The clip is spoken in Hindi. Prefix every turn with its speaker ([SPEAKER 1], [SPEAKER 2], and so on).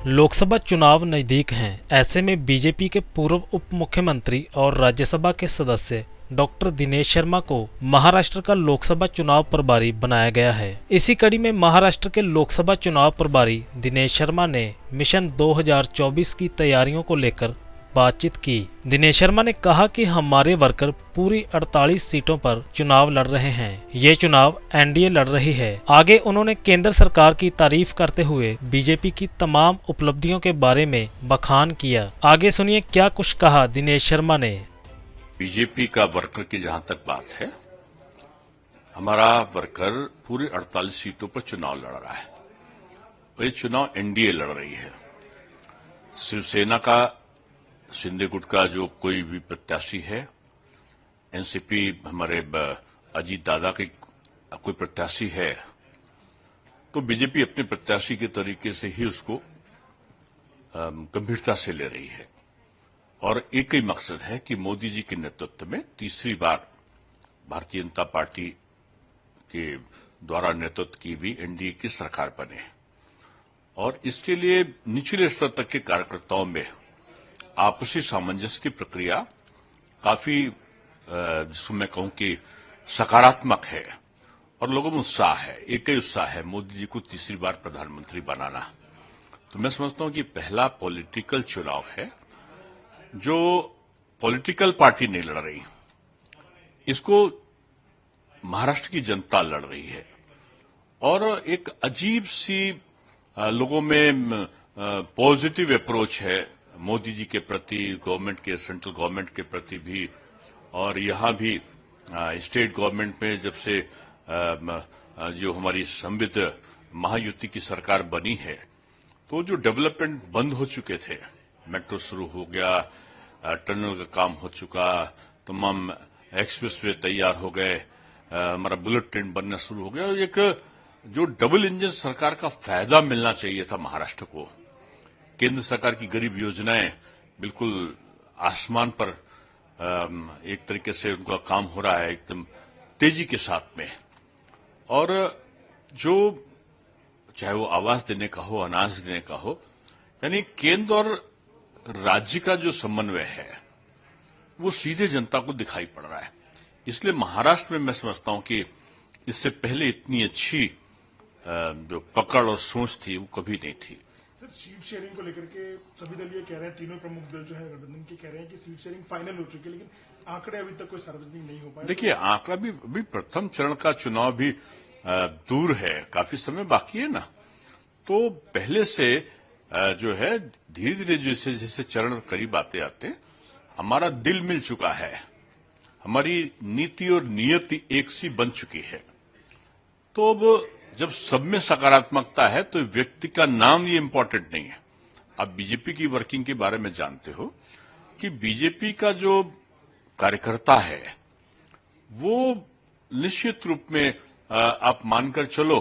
[SPEAKER 1] लोकसभा चुनाव नजदीक हैं। ऐसे में बीजेपी के पूर्व उप मुख्यमंत्री और राज्यसभा के सदस्य डॉक्टर दिनेश शर्मा को महाराष्ट्र का लोकसभा चुनाव प्रभारी बनाया गया है। इसी कड़ी में महाराष्ट्र के लोकसभा चुनाव प्रभारी दिनेश शर्मा ने मिशन 2024 की तैयारियों को लेकर बातचीत की। दिनेश शर्मा ने कहा कि हमारे वर्कर पूरी 48 सीटों पर चुनाव लड़ रहे हैं। ये चुनाव एनडीए लड़ रही है। आगे उन्होंने केंद्र सरकार की तारीफ करते हुए बीजेपी की तमाम उपलब्धियों के बारे में बखान किया। आगे सुनिए क्या कुछ कहा दिनेश शर्मा ने।
[SPEAKER 2] बीजेपी का वर्कर की जहां तक बात है, हमारा वर्कर पूरी 48 सीटों पर चुनाव लड़ रहा है। ये चुनाव एनडीए लड़ रही है। शिवसेना का, शिंदे गुट का जो कोई भी प्रत्याशी है, एनसीपी हमारे अजीत दादा के कोई प्रत्याशी है, तो बीजेपी अपने प्रत्याशी के तरीके से ही उसको गंभीरता से ले रही है। और एक ही मकसद है कि मोदी जी के नेतृत्व में तीसरी बार भारतीय जनता पार्टी के द्वारा नेतृत्व की भी एनडीए की सरकार बने। और इसके लिए निचले स्तर तक के कार्यकर्ताओं में आपसी सामंजस्य की प्रक्रिया काफी, जिसको मैं कहूं कि सकारात्मक है और लोगों में उत्साह है। एक ही उत्साह है मोदी जी को तीसरी बार प्रधानमंत्री बनाना। तो मैं समझता हूं कि पहला पॉलिटिकल चुनाव है जो पॉलिटिकल पार्टी नहीं लड़ रही, इसको महाराष्ट्र की जनता लड़ रही है। और एक अजीब सी लोगों में पॉजिटिव अप्रोच है मोदी जी के प्रति, गवर्नमेंट के, सेंट्रल गवर्नमेंट के प्रति भी। और यहां भी स्टेट गवर्नमेंट में जब से जो हमारी समृद्ध महायुति की सरकार बनी है, तो जो डेवलपमेंट बंद हो चुके थे, मेट्रो शुरू हो गया, टनल का काम हो चुका, तमाम एक्सप्रेसवे तैयार हो गए, हमारा बुलेट ट्रेन बनना शुरू हो गया। एक जो डबल इंजन सरकार का फायदा मिलना चाहिए था महाराष्ट्र को। केंद्र सरकार की गरीब योजनाएं बिल्कुल आसमान पर एक तरीके से उनका काम हो रहा है एकदम तेजी के साथ में। और जो चाहे वो आवास देने का हो, अनाज देने का हो, यानी केंद्र और राज्य का जो समन्वय है वो सीधे जनता को दिखाई पड़ रहा है। इसलिए महाराष्ट्र में मैं समझता हूं कि इससे पहले इतनी अच्छी जो पकड़ और सोच थी वो कभी नहीं थी।
[SPEAKER 3] सर, सीट शेयरिंग को लेकर के सभी दल ये कह रहे हैं, तीनों प्रमुख दल जो है गठबंधन के कह रहे हैं कि सीट शेयरिंग फाइनल हो चुकी है, लेकिन आंकड़े अभी तक कोई सार्वजनिक नहीं हो पाए।
[SPEAKER 2] देखिए, आंकड़ा भी अभी प्रथम चरण का चुनाव भी दूर है, काफी समय बाकी है ना। तो पहले से जो है धीरे धीरे जैसे जैसे चरण करीब आते आते हमारा दिल मिल चुका है, हमारी नीति और नियति एक सी बन चुकी है। तो अब जब सब में सकारात्मकता है तो व्यक्ति का नाम ये इंपॉर्टेंट नहीं है। आप बीजेपी की वर्किंग के बारे में जानते हो कि बीजेपी का जो कार्यकर्ता है वो निश्चित रूप में आप मानकर चलो